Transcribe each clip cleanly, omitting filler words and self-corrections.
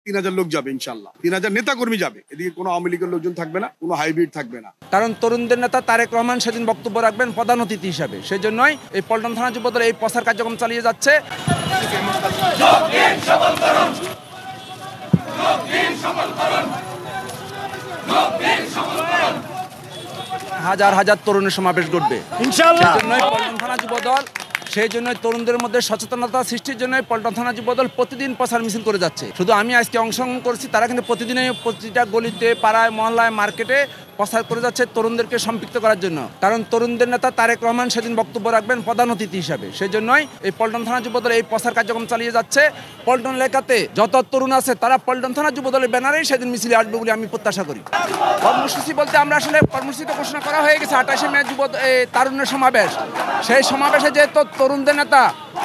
3000 লোক যাবে ইনশাল্লাহ, 3000 নেতা কর্মী যাবে। এদিকে কোনো আওয়ামী লীগের লোকজন থাকবে না, কোনো হাইব্রিড থাকবে না। কারণ তরুণদের নেতা তারেক রহমান সেদিন বক্তব্য রাখবেন প্রধান অতিথি হিসাবে, সেই জন্যই এই পল্টন থানা যুবদল এই প্রচার কার্যক্রম চালিয়ে যাচ্ছে। হাজার হাজার তরুণের সমাবেশ ঘটবে ইনশাআল্লাহ। পল্টন থানা যুবদল সেই জন্য তরুণদের মধ্যে সচেতনতা সৃষ্টির জন্য পল্টন থানা যুবদল প্রতিদিন প্রচার মিছিল করে যাচ্ছে। শুধু আমি আজকে অংশগ্রহণ করছি, তারা কিন্তু প্রতিদিনই প্রতিটা গলিতে, পাড়ায়, মহল্লায়, মার্কেটে প্রচার করে যাচ্ছে তরুণদেরকে সম্পৃক্ত করার জন্য। কারণ তরুণদের নেতা তারেক রহমান সেদিন বক্তব্য রাখবেন প্রধান অতিথি হিসাবে, সেই জন্যই এই পল্টন থানা যুবদল এই প্রচার কার্যক্রম চালিয়ে যাচ্ছে। পল্টন এলাকাতে যত তরুণ আছে তারা পল্টন থানা যুবদলের ব্যানারেই সেদিন মিছিলে আসবে বলে আমি প্রত্যাশা করি। কর্মসূচি বলতে আমরা আসলে কর্মসূচি তো ঘোষণা করা হয়ে গেছে 28শে মে তারুণ্যের সমাবেশ। সেই সমাবেশে যেহেতু তরুণদের নেতা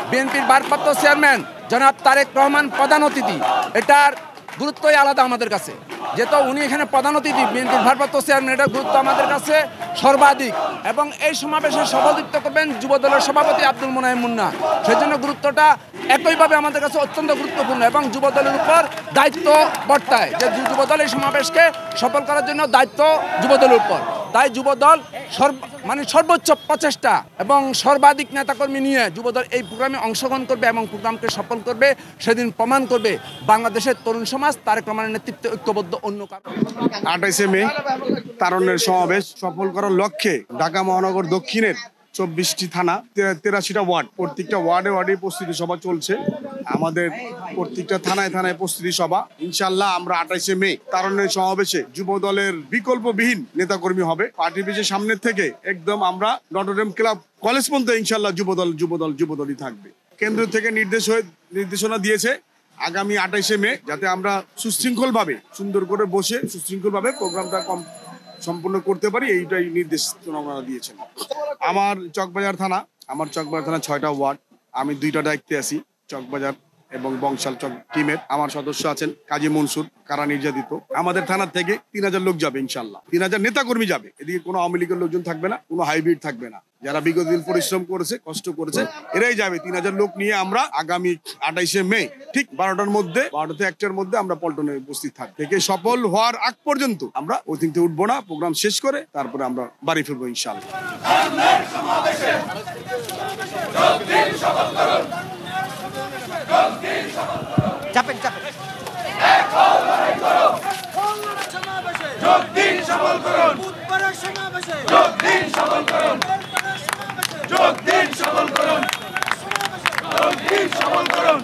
বিএনপির ভারপ্রাপ্ত চেয়ারম্যান জনাব তারেক রহমান প্রধান অতিথি, এটার গুরুত্বই আলাদা আমাদের কাছে। যেহেতু উনি এখানে প্রধান অতিথি, বিএনপির ভারপ্রাপ্ত চেয়ারম্যান, এটার গুরুত্ব আমাদের কাছে সর্বাধিক। এবং এই সমাবেশে সভাপতিত্ব করবেন যুবদলের সভাপতি আব্দুল মোনায়েম মুন্না, সেই জন্য গুরুত্বটা একইভাবে আমাদের কাছে অত্যন্ত গুরুত্বপূর্ণ এবং যুবদলের উপর দায়িত্ব বর্তায় যে যুবদল এই সমাবেশকে সফল করার জন্য দায়িত্ব যুবদলের উপর। তাই যুবদল সর্বোচ্চ প্রচেষ্টা এবং সর্বাধিক নেতাকর্মী নিয়ে যুবদল এই প্রোগ্রামে অংশগ্রহণ করবে এবং প্রোগ্রামকে সফল করবে। সেদিন প্রমাণ করবে বাংলাদেশের তরুণ সমাজ তারেক রহমানের নেতৃত্বে ঐক্যবদ্ধ অন্য কারণ। 28শে মে তারুণ্যের সমাবেশ সফল করার লক্ষ্যে ঢাকা মহানগর দক্ষিণের 24টি থানা, 83টা ওয়ার্ড, প্রত্যেকটা ওয়ার্ডে প্রস্তুতি সভা চলছে। আমাদের প্রত্যেকটা থানায় থানায় প্রস্তুতি সভা। ইনশাল্লাহ আমরা 28শে মে তারুণ্যের সমাবেশে যুব দলের বিকল্পবিহীন নেতাকর্মী হবে। পার্টি অফিসের সামনের থেকে একদম আমরা নটরডেম ক্লাব কলেজ পর্যন্ত ইনশাল্লাহ যুবদলই থাকবে। কেন্দ্র থেকে নির্দেশনা দিয়েছে আগামী 28শে মে যাতে আমরা সুশৃঙ্খলভাবে সুন্দর করে বসে সুশৃঙ্খলভাবে প্রোগ্রামটা সম্পূর্ণ করতে পারি, এইটাই নির্দেশনা ওনারা দিয়েছেন। আমার চকবাজার থানা 6টা ওয়ার্ড, আমি 2টা দায়িত্বে আছি, চকবাজার এবং বংশাল চক টিমের। আমার সদস্য আছেন কাজী মনসুর, কারা নির্যাতিত। আমাদের থানার থেকে 3000 লোক যাবে ইনশাল্লাহ, 3000 নেতা কর্মী যাবে। এদিকে কোনো আওয়ামী লীগের লোকজন থাকবে না, কোনো হাইব্রিড থাকবে না। যারা বিগত দিন পরিশ্রম করেছে, কষ্ট করেছে, এরাই যাবে। 3000 লোক নিয়ে আমরা আগামী 28শে মে ঠিক 12টার মধ্যে, 12টা থেকে 1টার মধ্যে আমরা পল্টনে উপস্থিত থাকবো। থেকে সফল হওয়ার আগ পর্যন্ত আমরা ওই দিন থেকে উঠবো না। প্রোগ্রাম শেষ করে তারপরে আমরা বাড়ি ফিরবো ইনশাল্লাহ। চাপেন চাপেন সফল করুন।